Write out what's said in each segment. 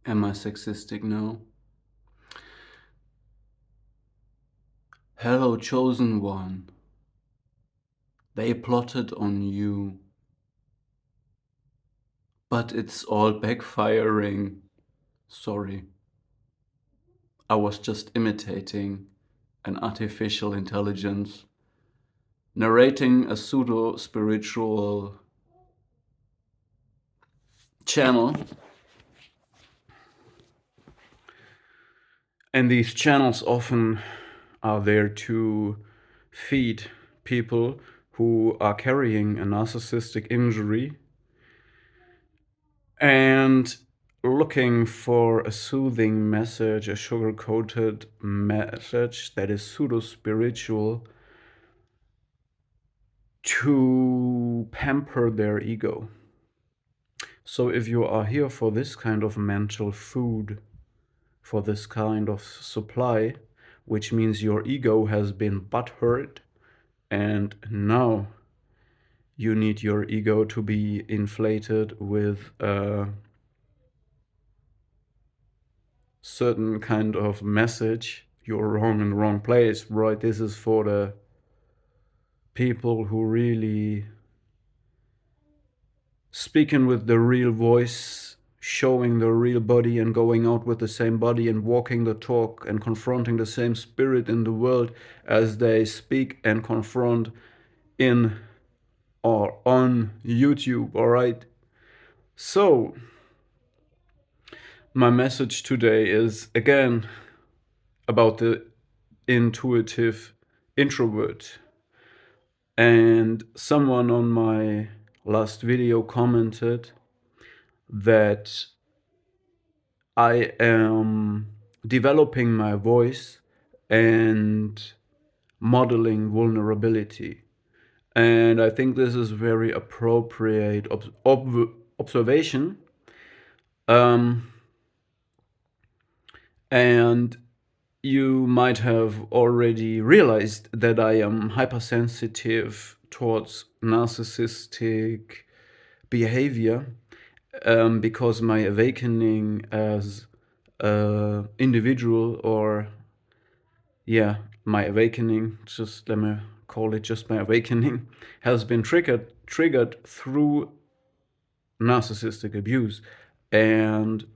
Am I sexistic? No. Hello, chosen one. They plotted on you. But it's all backfiring. Sorry. I was just imitating an artificial intelligence, narrating a pseudo-spiritual channel. And these channels often are there to feed people who are carrying a narcissistic injury and looking for a soothing message, a sugar-coated message that is pseudo-spiritual to pamper their ego. So if you are here for this kind of mental food, for this kind of supply, which means your ego has been butthurt, and now you need your ego to be inflated with a certain kind of message. You're wrong in the wrong place, right? This is for the people who really speaking with the real voice, showing the real body and going out with the same body and walking the talk and confronting the same spirit in the world as they speak and confront in or on YouTube, all right? So, my message today is again about the intuitive introvert. And someone on my last video commented that I am developing my voice and modeling vulnerability. And I think this is very appropriate observation. And you might have already realized that I am hypersensitive towards narcissistic behavior because my awakening as an individual, or my awakening, just let me call it just my awakening, has been triggered through narcissistic abuse. And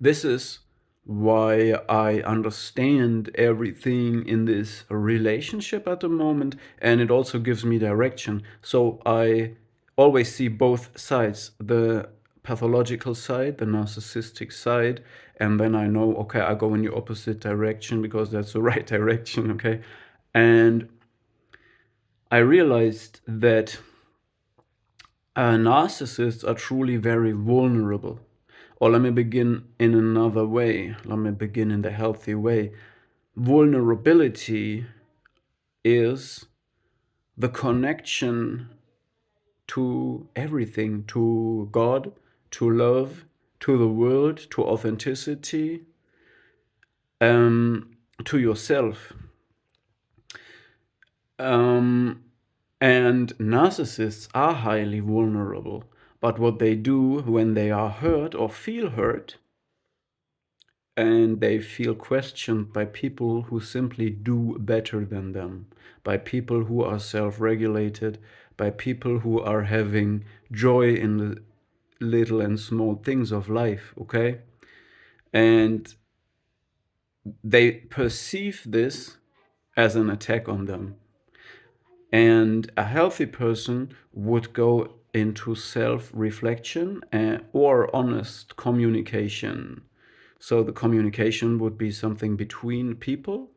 this is why I understand everything in this relationship at the moment, and it also gives me direction. So I always see both sides, the pathological side, the narcissistic side, and then I know, okay, I go in the opposite direction because that's the right direction, okay? And I realized that narcissists are truly very vulnerable. Or let me begin in another way. Let me begin in the healthy way. Vulnerability is the connection to everything, to God, to love, to the world, to authenticity, to yourself. And narcissists are highly vulnerable. But what they do when they are hurt or feel hurt, and they feel questioned by people who simply do better than them, by people who are self-regulated, by people who are having joy in the little and small things of life, okay? And they perceive this as an attack on them. And a healthy person would go into self-reflection or honest communication. So the communication would be something between people.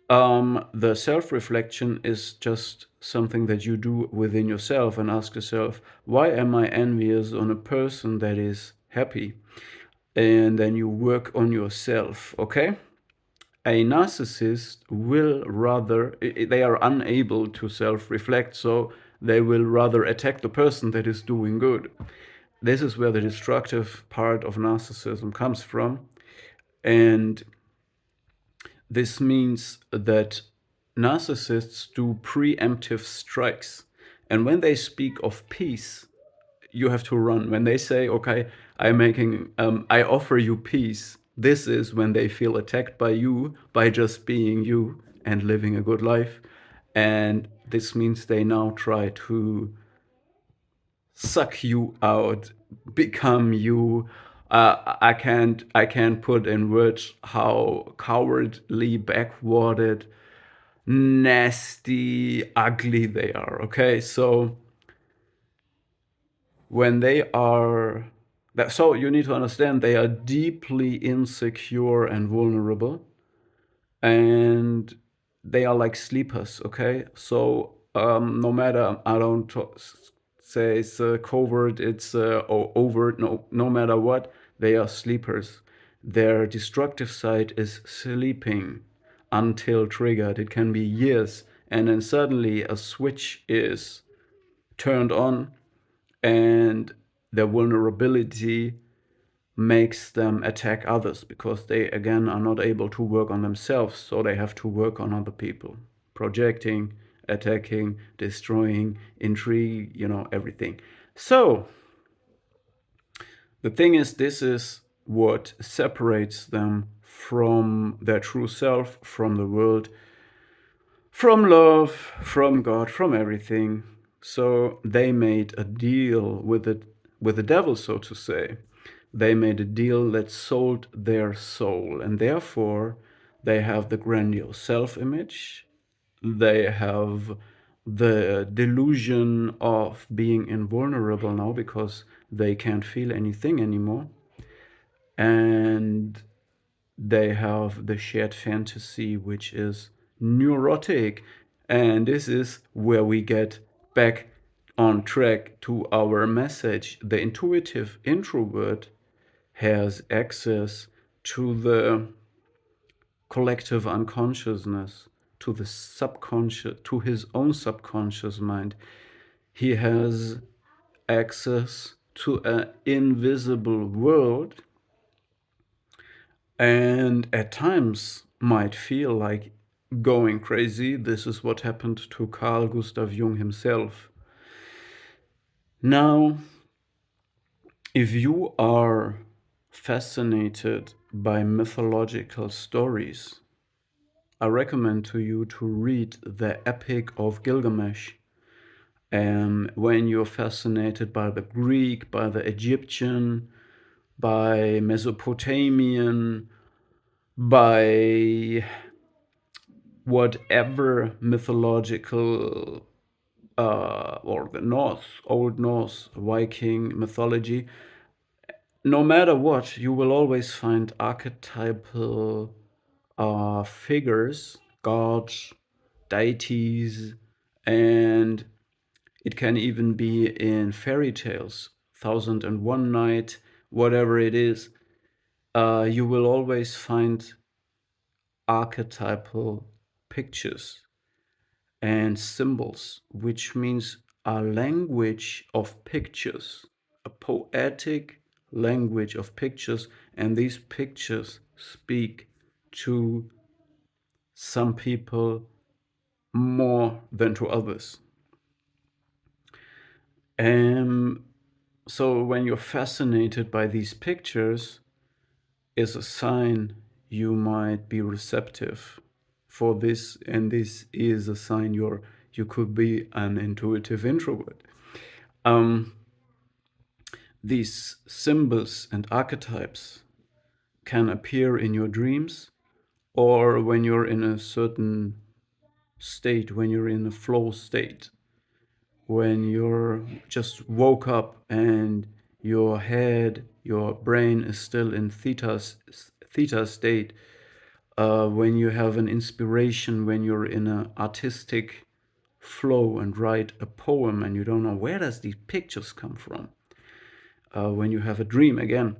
The self-reflection is just something that you do within yourself and ask yourself, why am I envious on a person that is happy? And then you work on yourself, okay? A narcissist will rather, they are unable to self-reflect, so they will rather attack the person that is doing good. This is where the destructive part of narcissism comes from. And this means that narcissists do preemptive strikes. And when they speak of peace, you have to run. When they say, okay, I'm making, I offer you peace. This is when they feel attacked by you by just being you and living a good life. And this means they now try to suck you out, become you. I can't put in words how cowardly, backwarded, nasty, ugly they are. Okay, so when they are that, so you need to understand they are deeply insecure and vulnerable, and they are like sleepers. Okay, so no matter, I don't say it's covert, it's overt, no matter what, they are sleepers. Their destructive side is sleeping until triggered. It can be years, and then suddenly a switch is turned on, and their vulnerability makes them attack others because they again are not able to work on themselves, so they have to work on other people, projecting, attacking, destroying, intrigue, everything. So the thing is, this is what separates them from their true self, from the world, from love, from God, from everything. So they made a deal with the devil, so to say. They made a deal that sold their soul, and therefore they have the grandiose self-image. They have the delusion of being invulnerable now because they can't feel anything anymore. And they have the shared fantasy, which is neurotic. And this is where we get back on track to our message. The intuitive introvert has access to the collective unconsciousness, to the subconscious, to his own subconscious mind. He has access to an invisible world, and at times might feel like going crazy. This is what happened to Carl Gustav Jung himself. Now, if you are fascinated by mythological stories, I recommend to you to read the Epic of Gilgamesh. When you're fascinated by the Greek, by the Egyptian, by Mesopotamian, by whatever mythological or the Old Norse, Viking mythology, no matter what, you will always find archetypal figures, gods, deities, and it can even be in fairy tales, Thousand and One Night, whatever it is. You will always find archetypal pictures and symbols, which means a language of pictures, a poetic language of pictures, and these pictures speak to some people more than to others. Um, so when you're fascinated by these pictures, is a sign you might be receptive for this, and this is a sign you could be an intuitive introvert. Um, these symbols and archetypes can appear in your dreams, or when you're in a certain state, when you're in a flow state, when you're just woke up and your head, your brain is still in theta state, when you have an inspiration, when you're in an artistic flow and write a poem and you don't know where does these pictures come from, when you have a dream again,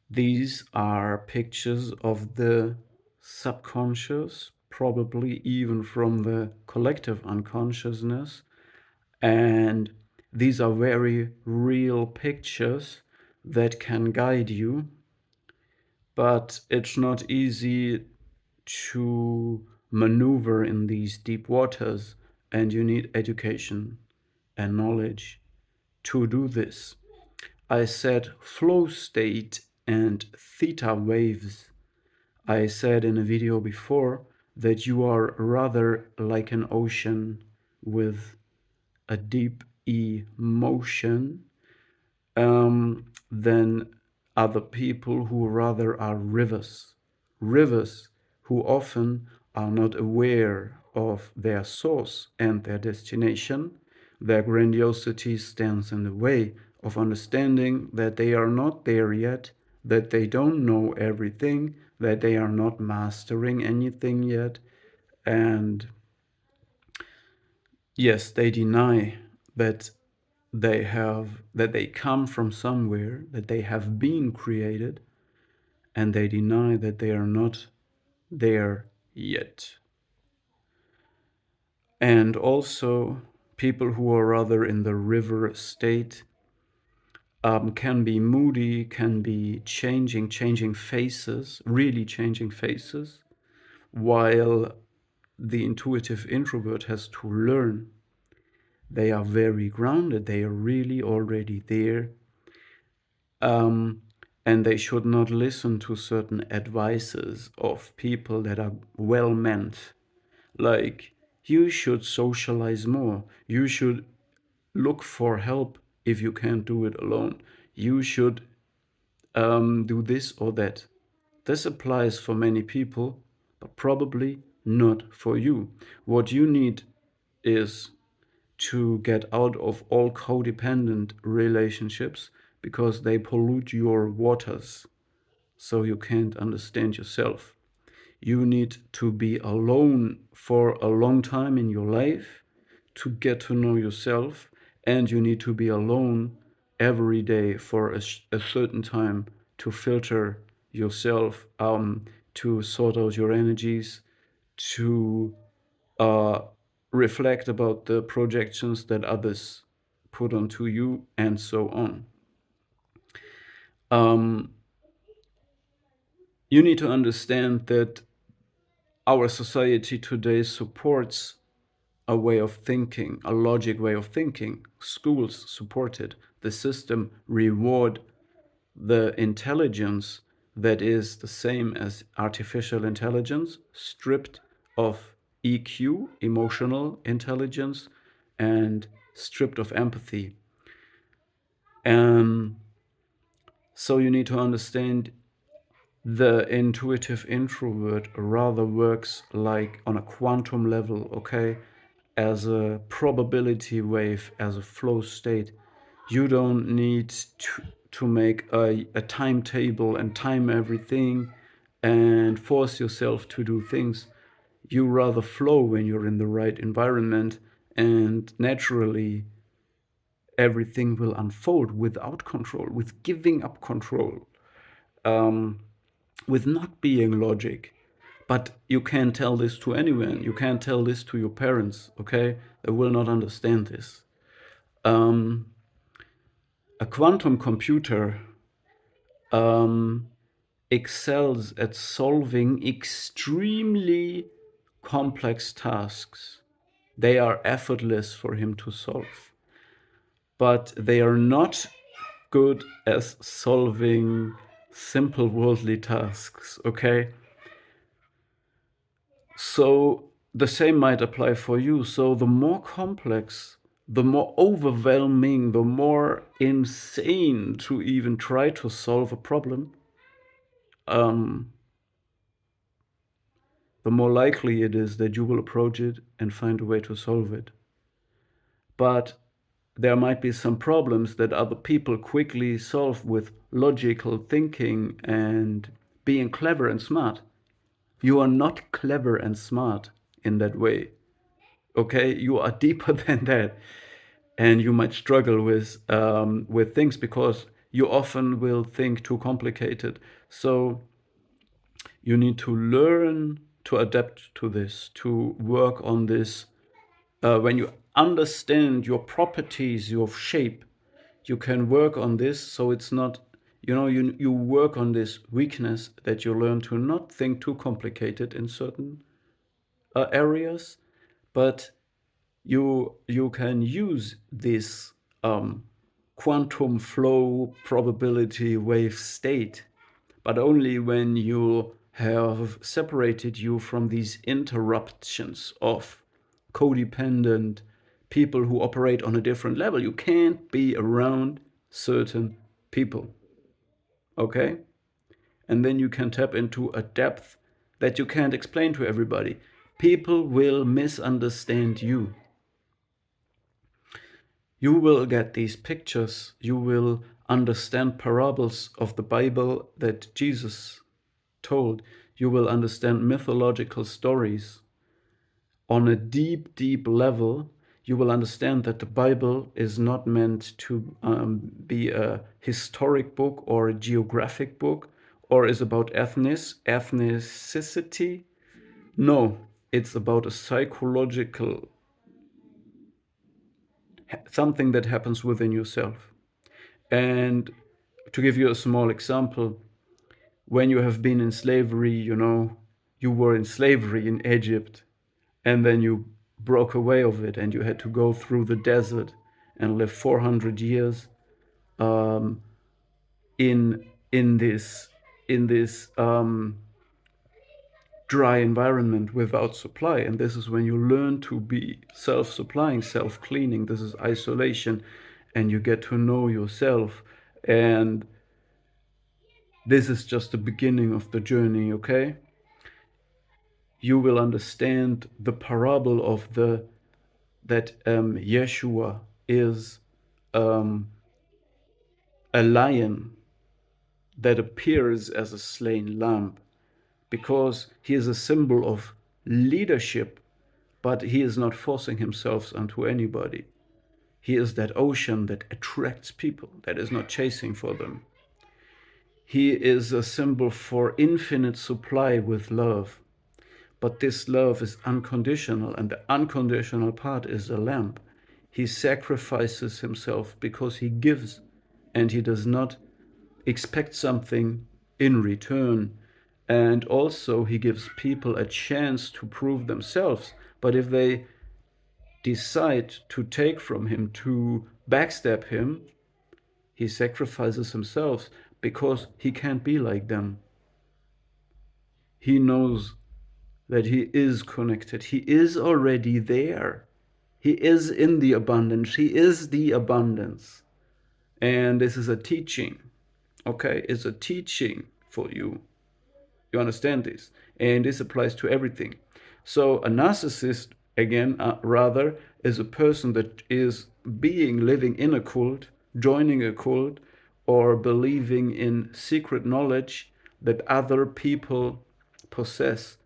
these are pictures of the subconscious, probably even from the collective unconsciousness, and these are very real pictures that can guide you, but it's not easy to maneuver in these deep waters, and you need education and knowledge to do this. I said flow state and theta waves. I said in a video before that you are rather like an ocean with a deep emotion than other people who rather are rivers. Rivers who often are not aware of their source and their destination. Their grandiosity stands in the way of understanding that they are not there yet, that they don't know everything, that they are not mastering anything yet. And yes, they deny that they come from somewhere, that they have been created, and they deny that they are not there yet. And also, people who are rather in the river state can be moody, can be changing faces, really changing faces, while the intuitive introvert has to learn. They are very grounded, they are really already there. And they should not listen to certain advices of people that are well meant. Like, you should socialize more. You should look for help if you can't do it alone. You should do this or that. This applies for many people, but probably not for you. What you need is to get out of all codependent relationships because they pollute your waters, so you can't understand yourself. You need to be alone for a long time in your life to get to know yourself, and you need to be alone every day for a certain time to filter yourself, to sort out your energies, to uh, reflect about the projections that others put onto you, and so on. Um, you need to understand that our society today supports a way of thinking, a logic way of thinking. Schools support it. The system reward the intelligence that is the same as artificial intelligence, stripped of EQ, emotional intelligence, and stripped of empathy. Um, so you need to understand the intuitive introvert rather works like on a quantum level, okay? As a probability wave, as a flow state. You don't need to make a timetable and time everything and force yourself to do things. You rather flow when you're in the right environment, and naturally everything will unfold without control, with giving up control, with not being logic. But you can't tell this to anyone. You can't tell this to your parents, okay? They will not understand this. A quantum computer excels at solving extremely complex tasks. They are effortless for him to solve. But they are not good as solving simple worldly tasks, okay? So the same might apply for you. So the more complex, the more overwhelming, the more insane to even try to solve a problem, the more likely it is that you will approach it and find a way to solve it. But there might be some problems that other people quickly solve with logical thinking and being clever and smart. You are not clever and smart in that way. Okay, you are deeper than that, and you might struggle with things because you often will think too complicated. So you need to learn to adapt to this, to work on this. When you understand your properties, your shape, you can work on this. So it's not, you work on this weakness that you learn to not think too complicated in certain areas, but you can use this quantum flow probability wave state, but only when you have separated you from these interruptions of codependent people who operate on a different level. You can't be around certain people, okay? And then you can tap into a depth that you can't explain to everybody. People will misunderstand you. You will get these pictures. You will understand parables of the Bible that Jesus told. You will understand mythological stories on a deep, deep level. You will understand that the Bible is not meant to be a historic book or a geographic book or is about ethnicity. No, it's about a psychological, something that happens within yourself. And to give you a small example, when you have been in slavery, you were in slavery in Egypt, and then you broke away of it, and you had to go through the desert and live 400 years um, in this dry environment without supply. And this is when you learn to be self-supplying, self-cleaning. This is isolation, and you get to know yourself. And this is just the beginning of the journey, okay? You will understand the parable of that Yeshua is um, a lion that appears as a slain lamb, because he is a symbol of leadership, but he is not forcing himself onto anybody. He is that ocean that attracts people, that is not chasing for them. He is a symbol for infinite supply with love. But this love is unconditional, and the unconditional part is the lamb. He sacrifices himself because he gives, and he does not expect something in return. And also, he gives people a chance to prove themselves. But if they decide to take from him, to backstab him, he sacrifices himself because he can't be like them. He knows that he is connected. He is already there. He is in the abundance. He is the abundance. And this is a teaching, okay? It's a teaching for you. You understand this? And this applies to everything. So a narcissist, again, rather, is a person that is living in a cult, joining a cult, or believing in secret knowledge that other people possess,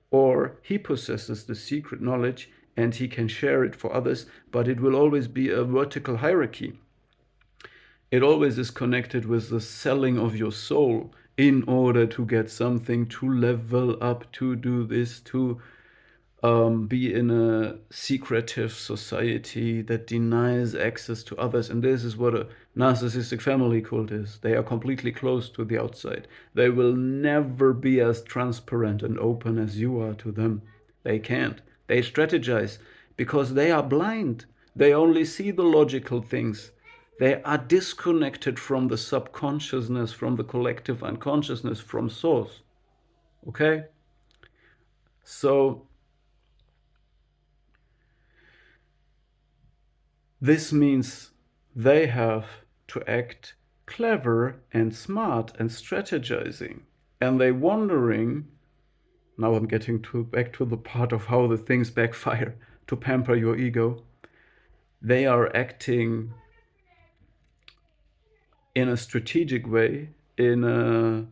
or he possesses the secret knowledge and he can share it for others, but it will always be a vertical hierarchy. It always is connected with the selling of your soul in order to get something, to level up, to do this, to be in a secretive society that denies access to others. And this is what a narcissistic family cult is. They are completely closed to the outside. They will never be as transparent and open as you are to them. They can't. They strategize because they are blind. They only see the logical things. They are disconnected from the subconsciousness, from the collective unconsciousness, from source. Okay? So this means they have to act clever and smart and strategizing. And they're wondering, now I'm getting back to the part of how the things backfire to pamper your ego. They are acting in a strategic way, in a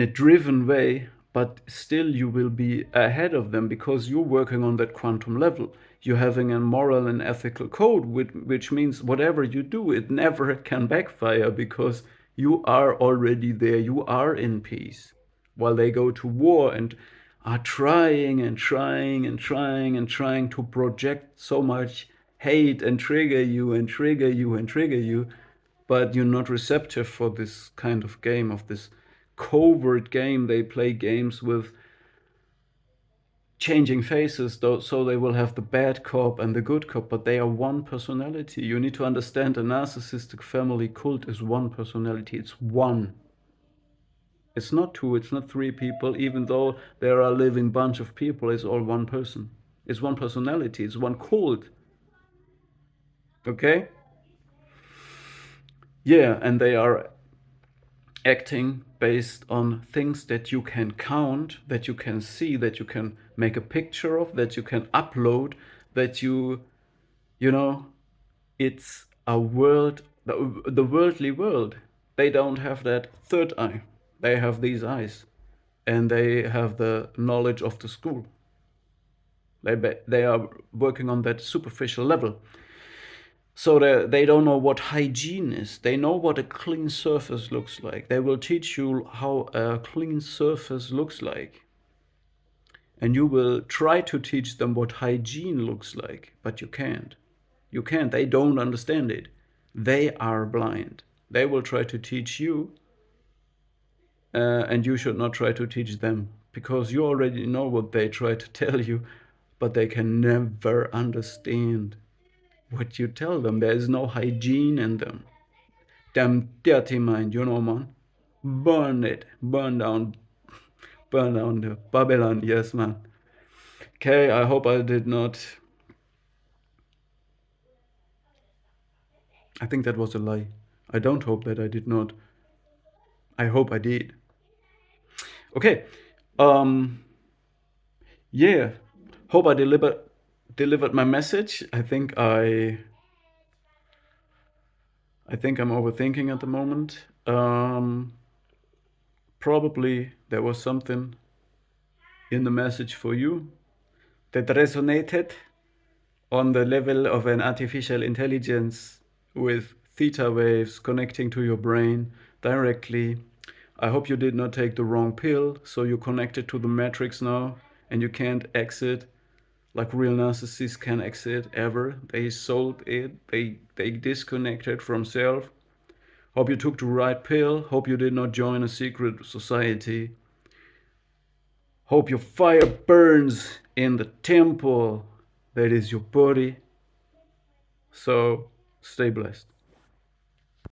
driven way, but still you will be ahead of them because you're working on that quantum level. You're having a moral and ethical code, which means whatever you do, it never can backfire because you are already there. You are in peace. While they go to war and are trying and trying and trying and trying to project so much hate and trigger you and trigger you and trigger you, but you're not receptive for this kind of game, of this covert game. They play games with changing faces, though, so they will have the bad cop and the good cop, but they are one personality. You need to understand a narcissistic family cult is one personality. It's one. It's not two, it's not three people, even though there are a living bunch of people, it's all one person. It's one personality, it's one cult. Okay? Yeah, and they are acting based on things that you can count, that you can see, that you can make a picture of, that you can upload, that you know, it's a world, the worldly world. They don't have that third eye. They have these eyes, and they have the knowledge of the school. They are working on that superficial level. So they don't know what hygiene is. They know what a clean surface looks like. They will teach you how a clean surface looks like. And you will try to teach them what hygiene looks like, but you can't. You can't. They don't understand it. They are blind. They will try to teach you, and you should not try to teach them, because you already know what they try to tell you, but they can never understand what you tell them. There is no hygiene in them. Damn dirty mind, man. Burn it. Burn down the Babylon. Yes, man. Okay, I hope I did not. I think that was a lie. I don't hope that I did not. I hope I did. Okay. Um. Yeah. Hope I delivered my message. I think I'm overthinking at the moment. Probably there was something in the message for you that resonated on the level of an artificial intelligence with theta waves connecting to your brain directly. I hope you did not take the wrong pill, so you're connected to the matrix now and you can't exit like real narcissists can exit ever. They sold it, they disconnected from self. Hope you took the right pill. Hope you did not join a secret society. Hope your fire burns in the temple that is your body. So stay blessed.